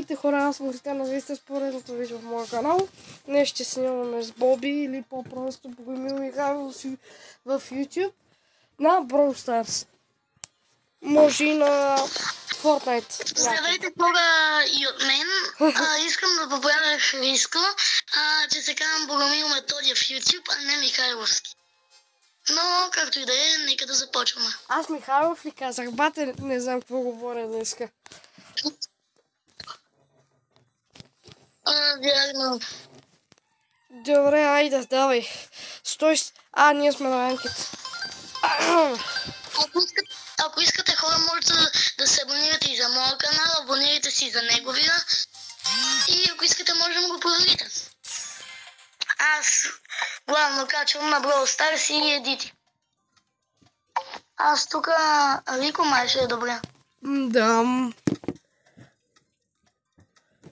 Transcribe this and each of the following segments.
Здравейте хора, аз съм Християна, вие сте с поредното видео в моя канал. Днес ще снимаме с Боби или по-просто Богомил Михайлов в YouTube на Brawl Stars. Може и на Fortnite. Здравейте хора и от мен. Искам да поправя Христо, че се казвам Богомил Методиев в YouTube, а не Михайловски. Но, както и да е, нека да започваме. Аз Михайлов ли казах? Бате, не знам какво говоря днеска. Вярно. Добре, айде, давай. Стой. Ние сме на анкет. Ако искате хора, можете да се абонирате и за моя канал, абонирайте си за неговия. И ако искате, може да го проверите. Аз главно качвам на Brawl Stars и едити. Аз тук Рико май ще е добре. Да.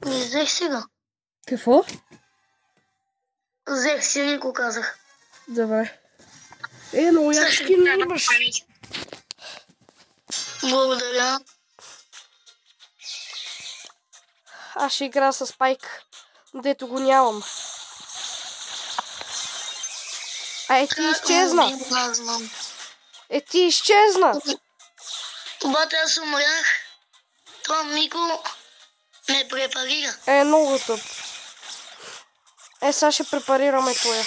Взех си го. Какво? Взех си Рико, казах. Добре. Но як скин имаш? Благодаря. Аз ще игра с Спайк, дето го нямам. Ти изчезна. Ти изчезна. Бате, аз умрях. Това Мико ме препарира. Много тъп. Сега ще препарираме това.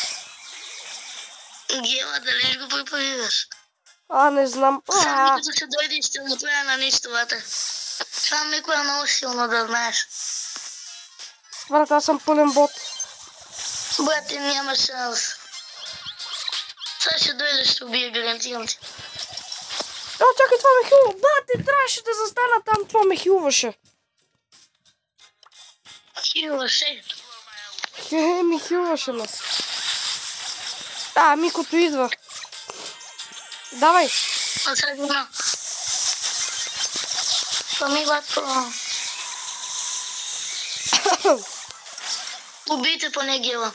Гела, дали го препарираш? Не знам. Само като ще дойде и ще направя на нищо, бате. Това Мико е много силно, да знаеш. Брат, аз съм пълен бот. Брате, няма шанс. Сега ще дойде, ще убие, гарантирам ти. Чакай, това ме хилва. Бате, трябваше да застана там, това ме хилваше. Хилваше. Ми хилваше ме. Микото идва. Давай. Сега. Бато. Убийте поне Гела.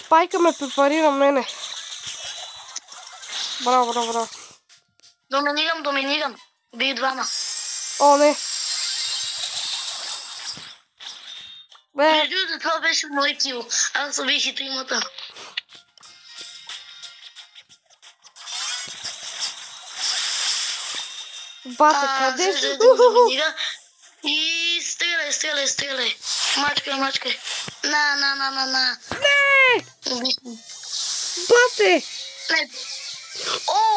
Спайка ме препарира мене. Браво. Доминирам. Бий двама. Не. Между това беше мой кил. Аз убих и тримата. Бате, къде си? И стреляй. Мачкай. На. Не! Бате! Не.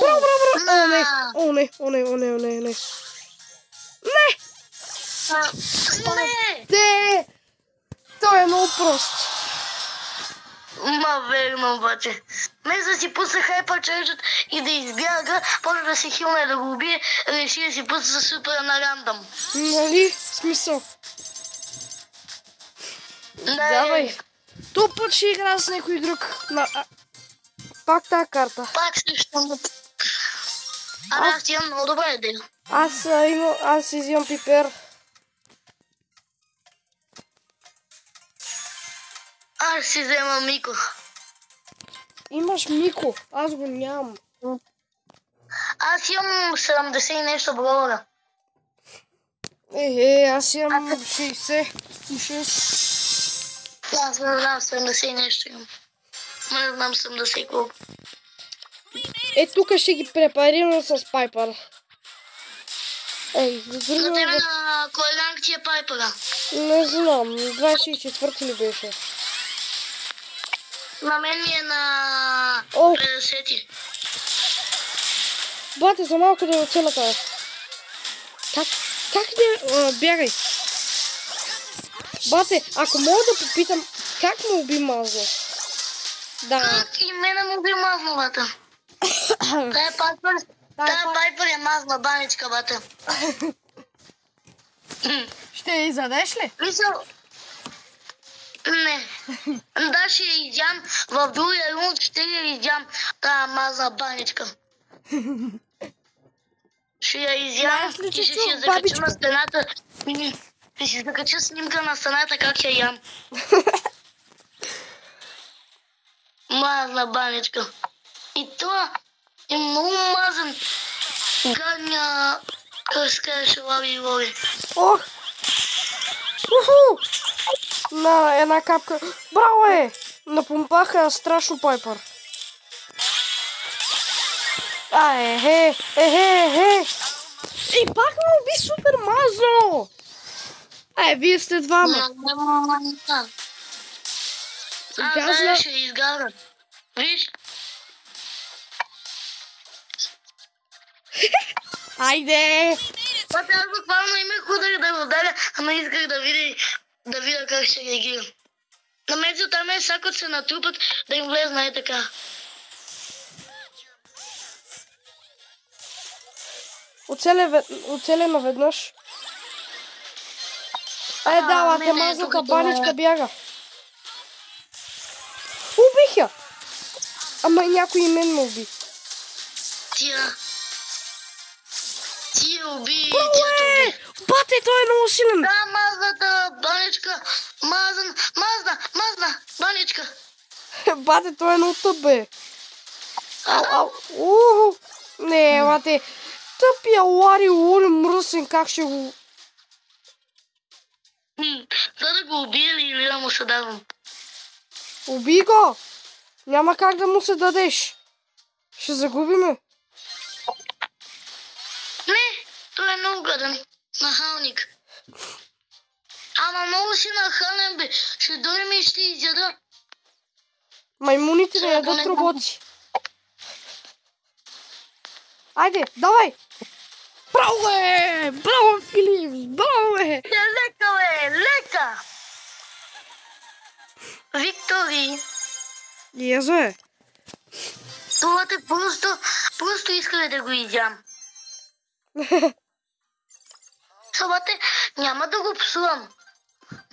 Браво! Не! Не! Той е много прост. Верно, бате. Вместо да си пусна хайпер-чарджът и да избяга, почва да се хилне да го убие, реши да си пусна супер на рандъм. Нали? Смисъл. Давай. То път ще игра с някой друг. Пак тази карта. Пак срещу. Аз имам много добра идея. Аз изимам пипер. Аз си взема Мико. Имаш Мико, аз го нямам. Аз имам 70 и нещо броля. Аз имам 66. Аз не знам 70 и нещо имам. Не знам 70 колко. Тук ще ги препарирам с Пайпър. За тебе на кой ранг ти е Пайпъра? Не знам, 24 ли беше? На мен ми е на 50. Бате, за малко да оцеля тая. Как не... Бягай. Бате, ако мога да попитам, как му уби Мазло? Как и мене му уби Мазло, бате? Тая Пайпър е мазна баничка, бате. Ще я изядеш ли? Не. Да, ще я изям. В другия рунд ще я изям тая мазна баничка. Ще я изям и ще си я закача на стената. Ще си закача снимка на стената как я ям. Мазна баничка. И това е много мазен. Гадния Той се казваше Лави и Лови. Ох! Уху! На една капка. Браво е! Напомпаха страшно Пайпър. Ехе! И пак ме уби супер мазно! Вие сте двама. Аз ще изгара. Виж? Айде! Пати, аз буквално имах удар да го ударя, ама исках да видя как ще реагира. На мен там е всяко се натрупат да им влезна е така. Оцеля наведнъж. Давате мазната баничка бяга. Убих я! Ама някой и мен ме уби. Ти уби, тя уби. Бате, той е много силен. Да, мазната баничка. Мазна баничка. Бате, той е много тъп, бе. Не, бате. Тъпия Лари Лули мръсен, как ще го... За да го убия или да му се давам? Уби го! Няма как да му се дадеш. Ще загубиме. Не, той е много гаден. Нахалник. Ама много си нахален, бе. Ще дойдем и ще изяда. Маймуните не ядат роботи. Айде, давай! Браво е! Браво, Филип! Браво е! Лека, бе! Лека! Виктори! Езо е! Това те просто исках да го изям. Собате, няма да го псувам.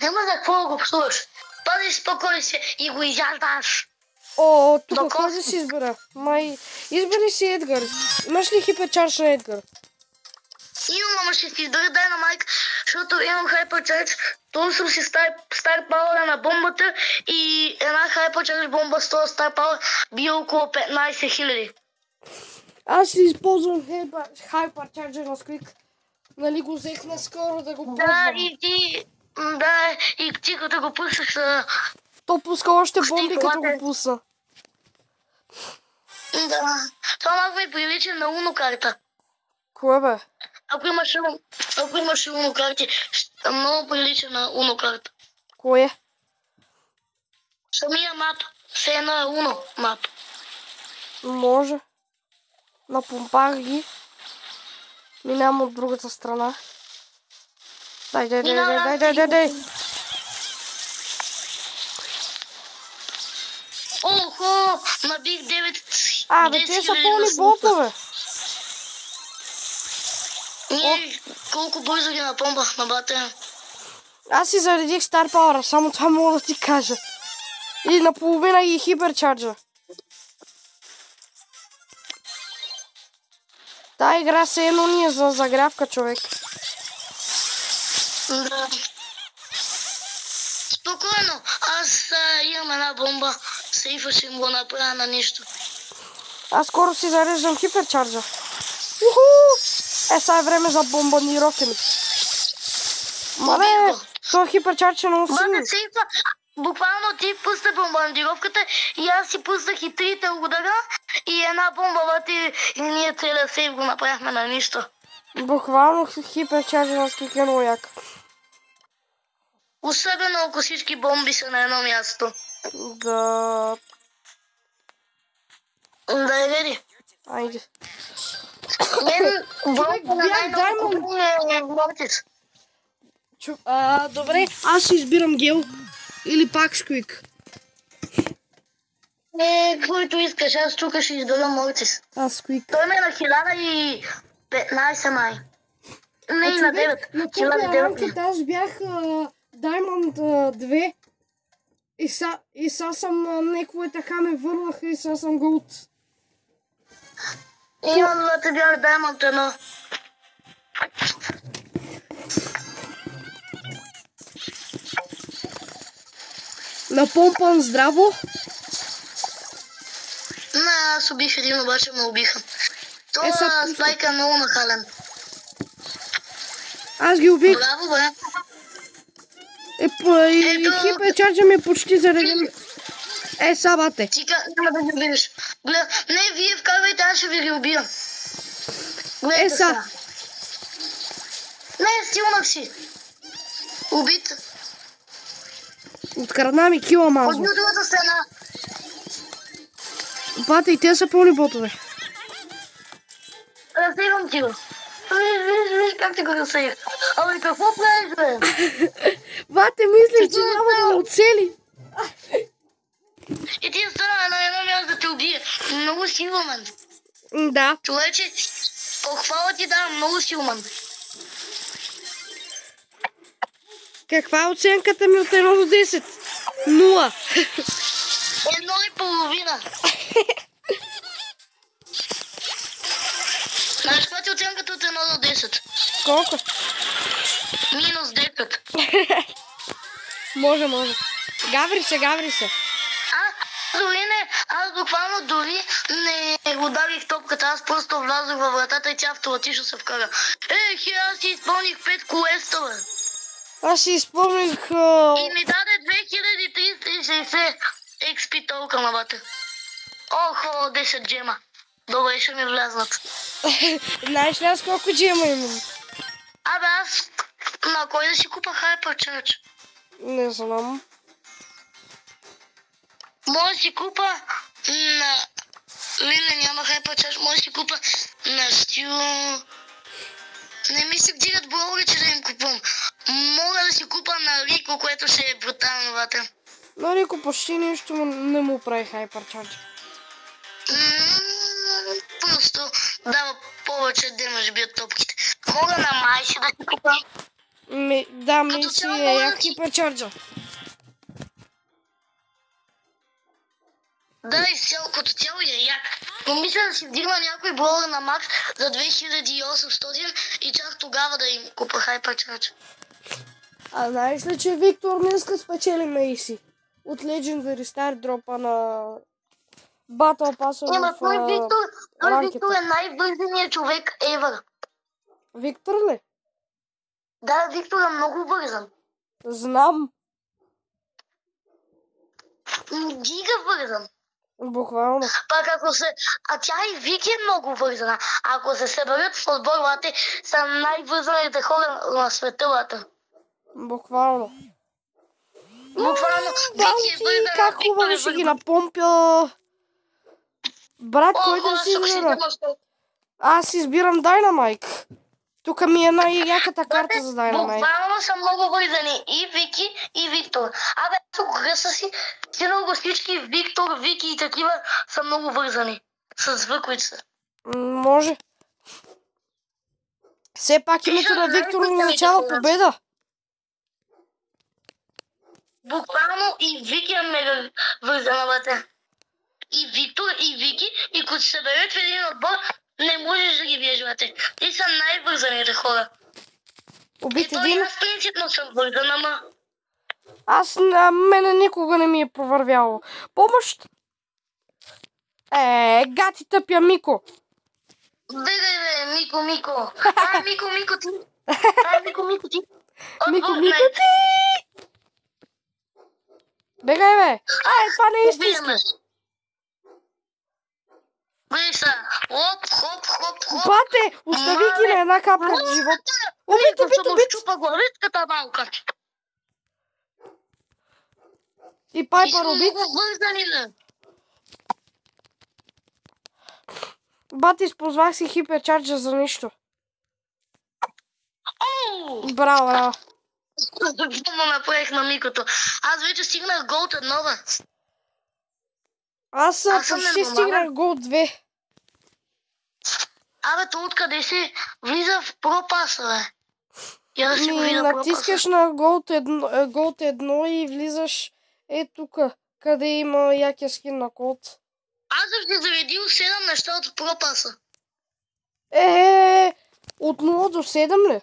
Няма за какво да го псуваш. Пази спокой се и го изядаш. Тук кой да си избера? Избери си Едгар. Имаш ли хиперчарж на Едгар? Имам, ама ще си избера Дайнамайт, защото имам хайперчарж. Толкова си стар пауър на бомбата и една хайперчарж бомба с този стар пауър бие около 15 000. Аз си използвам хайперчарджер на Сквик. Нали го взех наскоро да го пробвам. Да, и ти като го пуснеш... То пуска още бомби като го пусна. Да, това малко ми прилича на Уно карта. Кое бе? Ако имаш Уно карти, много прилича на Уно карта. Кое? Самия мап, все едно е Уно мап. Може. Напомпах ги. Минавам от другата страна. Дай. Охо, набих 9... Бе, те са пълни ботове. Ние колко бързо ги напомпах на батера. Аз си заредих Star Power, само това мога да ти кажа. И наполовина ги хиперчарджа. Та игра се едно ни е за загрявка, човек. Да. Спокойно, аз имам една бомба. Сейфа ще им го направя на нищо. Аз скоро си зареждам хиперчарджа. Сега е време за бомбардировки ми. Мале, този хиперчардж е много силен. Буквално ти пусна бомбардировката и аз си пуснах и 3 удара и една бомба и ние целият сейф го направихме на нищо. Буквално хиперчарджа на Сквик е много як. Особено ако всички бомби са на едно място. Да. Да е реди. Айде. Добре, аз си избирам Гел. Или пак Сквик. Който искаш, аз тук ще избера Мортис. Аз Сквик. Той ме е на 1015 май. Не, и на 9. На първия ранкет аз бях Diamond 2. И сега съм некои така ме върнаха и сега съм Gold. И на двата бях Diamond 1. Напомпан здраво. Аз убих един, обаче ме убиха. Това слайка е много нахален. Аз ги убих. Браво, браво. И хиперчарджа ми е почти заради... Сабате. Ти няма да ги убиеш. Не, вие вкарвайте, аз ще ви ги убия. Гледайте сега. Не, стилнах си. Убит. Открадна ми кила мазо. От другата страна. Бате, и те са пълни ботове. Разсейвам ти го. Виж как ти го разсеях. Абе, какво правиш, бе? Бате, мислих, че няма да ме оцели. И ти остана на едно място да те убие. Много силмен. Да. Човече, похвала ти да, много силмен. Каква е оценката ми от 1 до 10? 0. 1,5. Знаеш каква ти оценката от 1 до 10? Колко? Минус 10. Може. Гаври се. Аз буквално дори не го давих топката, аз просто влязох във вратата и тя автоматично се вкара. Аз си изпълних 5 квеста, бе. Аз си изпомних... И ми даде 2360 XP толка на бате. Охо, 10 джема. Добре, ще ми влезнат. Знаеш ли аз колко джема имам? Абе, аз на кой да си купа Hypercharge? Не знам. Може да си купа на... Не, няма Hypercharge. Може да си купа на Стил... Не ми се вдигат блогове, че да им купувам. Мога да си купа на Рико, което ще е брутално, бате. На Рико почти нищо не му прави Hypercharge. Просто дава повече демъж бият топките. Мога на Майши да си купа. Да, мисли е як Hypercharge. Да, изцяло, като цяло е як. Но мисля да си вдигна някой блога на Макс за 2800 и чак тогава да им купа Hypercharge. А знаеш ли, че Виктор днеска спечели Мейси от Legendary Star дропа на Battle Pass в Виктор е най-бързеният човек ever. Виктор ли? Да, Виктор е много бързан. Знам. Гига бързан. Буквално. Пак А тя и Вики е много вързана. Ако се съберат в отбор, бате, са най-вързаните хора на света, бате. Буквално. Буквално, Вики е вързана. Как хубаво ще ги напомпя. Брат, кой да си избира? Аз избирам Dynamite. Тук ми е най-яката карта за Dynamite. Буквално са много вързани. И Вики, и Виктор. Абе, тук са си стигнал го всички Виктор, Вики и такива са много вързани. С въквица. Може. Все пак името на Виктор означава победа. Буквално и Вики е мега вързана, бате. И Виктор, и Вики, и като се съберат в един отбор, не можеш да ги биеш, бате. Те са най-вързаните хора. Убит един. Аз принципно съм вързан, ама... На мене никога не ми е провървяло. Помощ! Гати тъпя Мико. Бегай, бе, Мико. Мико ти. Мико ти. Бегай, бе. Това не е истински. Вижте, хоп. Бате, остави ги на една капка от живот. Убит. Щупа главичката малка. И Пайпър убит. Бате, използвах си хиперчарджа за нищо. Браво. Какво направих на Микото? Аз вече стигнах Голд 1, бе. Аз почти стигнах Голд 2. Абе, то откъде си влиза в пропаса, бе? Я да си го видя пропаса. Натискаш на Голд 1 и влизаш тук, къде има якия скин на код. Аз съм ти заредил 7 неща от пропаса. От 0 до 7 ли?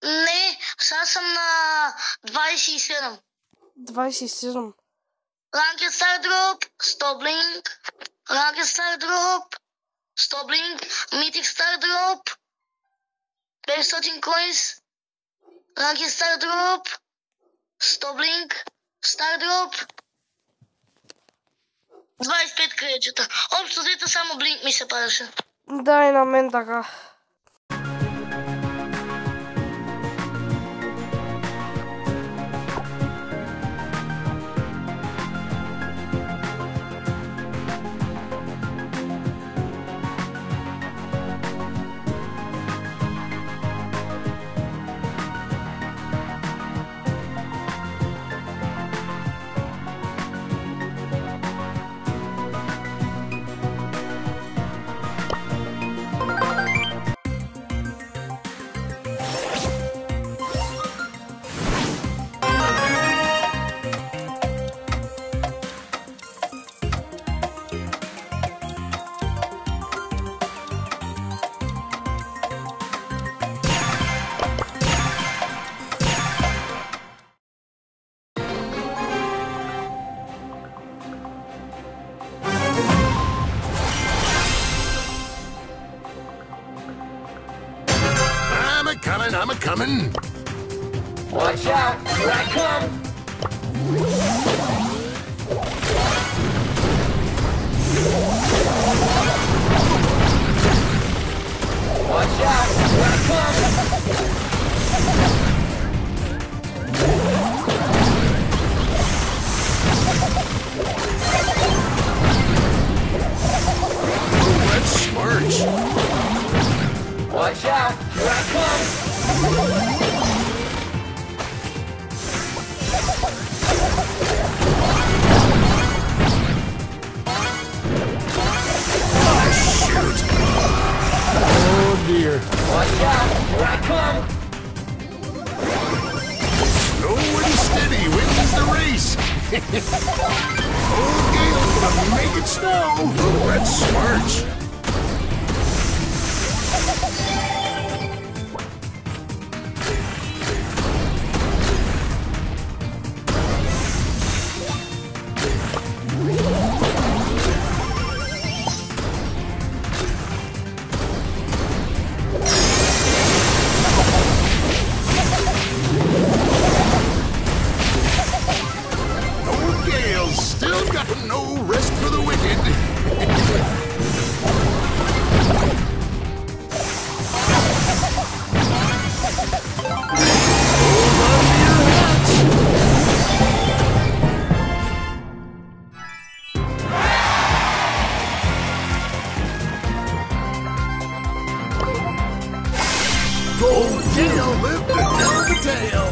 Не, сега съм на 27. 27. Ranked Star Drop, Stoblink, Ranked Star Drop, Stoblink, Mythic Star Drop, 500 coins. Ранки стар дроп. 100 блинк. Стар дроп. 25 кречета. Общо взето само блинк ми се падаше. Да, и на мен така. I'm a-coming. Watch out, here I come. Watch out, here I come. Oh, that's smart. Watch out, here I come. Shoot. Oh, dear. Watch out, here I come. Slow and steady wins the race. Oh, Gale's gonna make it snow. Oh, that's smart. No rest for the wicked. Hold on to your hats. Go Gale, live to tell the tale.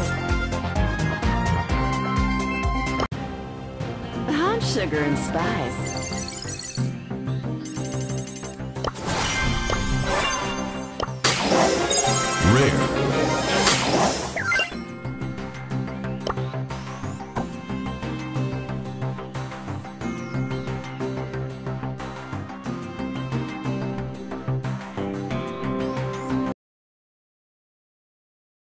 Sugar and spice. Rare.